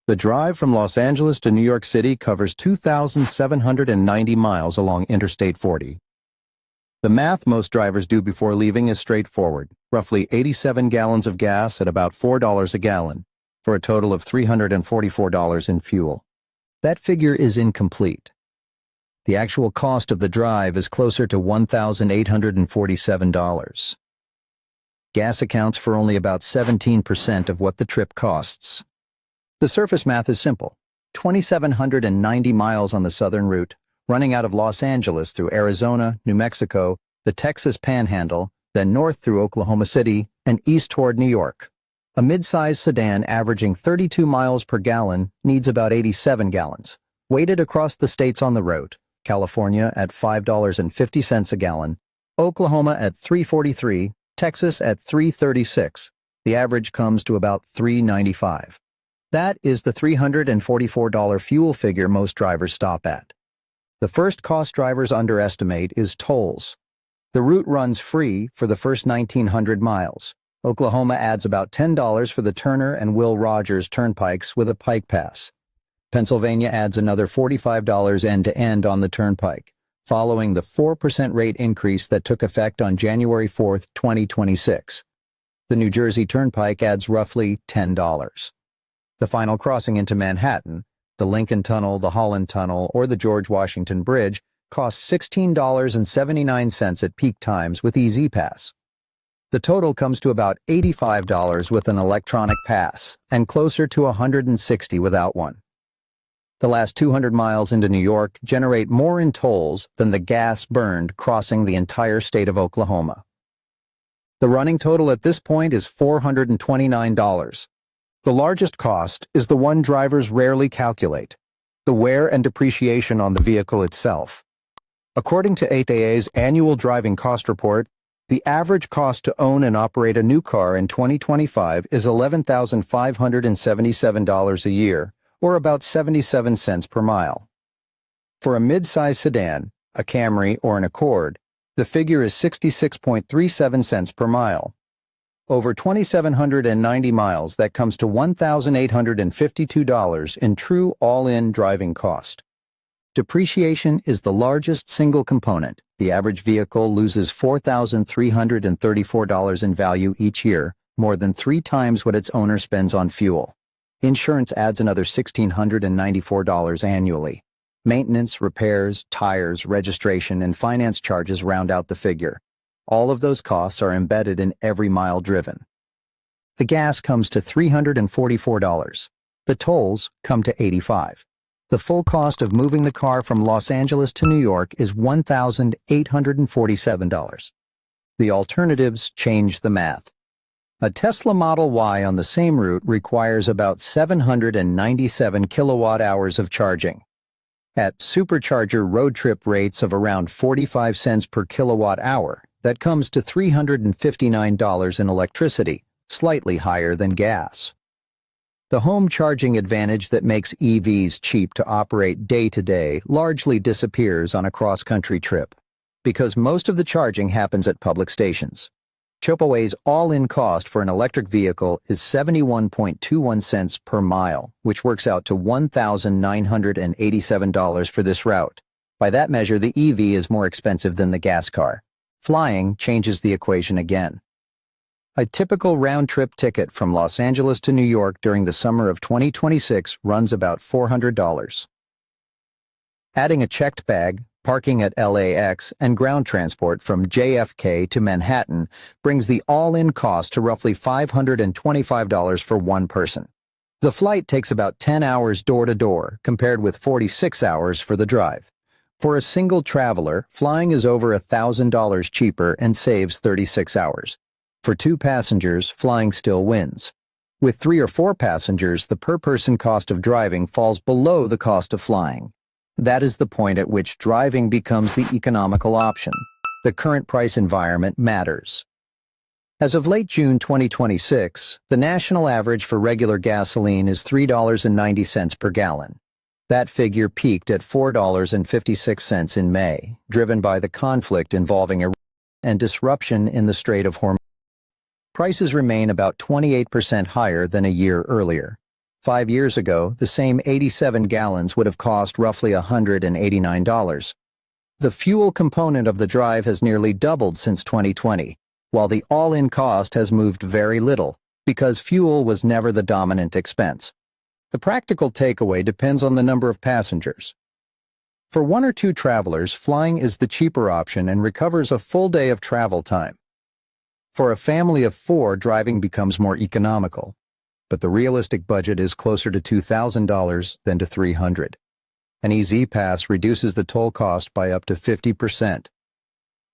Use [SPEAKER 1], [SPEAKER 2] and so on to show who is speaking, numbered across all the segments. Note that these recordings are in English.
[SPEAKER 1] The drive from Los Angeles to New York City covers 2,790 miles along Interstate 40. The math most drivers do before leaving is straightforward, roughly 87 gallons of gas at about $4 a gallon, for a total of $344 in fuel. That figure is incomplete. The actual cost of the drive is closer to $1,847. Gas accounts for only about 17% of what the trip costs. The surface math is simple. 2,790 miles on the southern route, running out of Los Angeles through Arizona, New Mexico, the Texas Panhandle, then north through Oklahoma City, and east toward New York. A mid-size sedan averaging 32 miles per gallon needs about 87 gallons. Weighted across the states on the road, California at $5.50 a gallon, Oklahoma at $3.43, Texas at $3.36. The average comes to about $3.95. That is the $344 fuel figure most drivers stop at. The first cost drivers underestimate is tolls. The route runs free for the first 1,900 miles. Oklahoma adds about $10 for the Turner and Will Rogers turnpikes with a pike pass. Pennsylvania adds another $45 end-to-end on the turnpike, following the 4% rate increase that took effect on January 4, 2026. The New Jersey Turnpike adds roughly $10. The final crossing into Manhattan, the Lincoln Tunnel, the Holland Tunnel, or the George Washington Bridge, costs $16.79 at peak times with EZ-Pass. The total comes to about $85 with an electronic pass, and closer to $160 without one. The last 200 miles into New York generate more in tolls than the gas burned crossing the entire state of Oklahoma. The running total at this point is $429. The largest cost is the one drivers rarely calculate: the wear and depreciation on the vehicle itself. According to ATA's annual driving cost report, the average cost to own and operate a new car in 2025 is $11,577 a year, or about 77 cents per mile. For a mid-size sedan, a Camry or an Accord, the figure is 66.37 cents per mile. Over 2,790 miles, that comes to $1,852 in true all-in driving cost. Depreciation is the largest single component. The average vehicle loses $4,334 in value each year, more than 3 times what its owner spends on fuel. Insurance adds another $1,694 annually. Maintenance, repairs, tires, registration, and finance charges round out the figure. All of those costs are embedded in every mile driven. The gas comes to $344. The tolls come to $85. The full cost of moving the car from Los Angeles to New York is $1,847. The alternatives change the math. A Tesla Model Y on the same route requires about 797 kilowatt-hours of charging. At supercharger road trip rates of around 45 cents per kilowatt-hour, that comes to $359 in electricity, slightly higher than gas. The home charging advantage that makes EVs cheap to operate day-to-day largely disappears on a cross-country trip, because most of the charging happens at public stations. Chopaway's all-in cost for an electric vehicle is 71.21 cents per mile, which works out to $1,987 for this route. By that measure, the EV is more expensive than the gas car. Flying changes the equation again. A typical round-trip ticket from Los Angeles to New York during the summer of 2026 runs about $400. Adding a checked bag, parking at LAX, and ground transport from JFK to Manhattan brings the all-in cost to roughly $525 for one person. The flight takes about 10 hours door-to-door, compared with 46 hours for the drive. For a single traveler, flying is over $1,000 cheaper and saves 36 hours. For 2 passengers, flying still wins. With 3 or 4 passengers, the per-person cost of driving falls below the cost of flying. That is the point at which driving becomes the economical option. The current price environment matters. As of late June 2026, the national average for regular gasoline is $3.90 per gallon. That figure peaked at $4.56 in May, driven by the conflict involving Iran and disruption in the Strait of Hormuz. Prices remain about 28% higher than a year earlier. 5 years ago, the same 87 gallons would have cost roughly $189. The fuel component of the drive has nearly doubled since 2020, while the all-in cost has moved very little, because fuel was never the dominant expense. The practical takeaway depends on the number of passengers. For 1 or 2 travelers, flying is the cheaper option and recovers a full day of travel time. For a family of 4, driving becomes more economical, but the realistic budget is closer to $2,000 than to $300. An EZ Pass reduces the toll cost by up to 50%.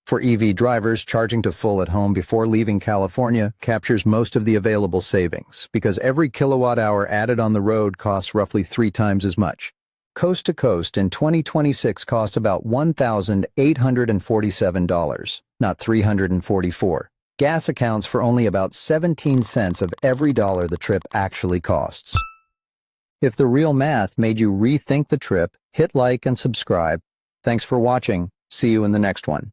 [SPEAKER 1] For EV drivers, charging to full at home before leaving California captures most of the available savings, because every kilowatt hour added on the road costs roughly 3 times as much. Coast to coast in 2026 cost about $1,847, not $344. Gas accounts for only about 17 cents of every dollar the trip actually costs. If the real math made you rethink the trip, hit like and subscribe. Thanks for watching. See you in the next one.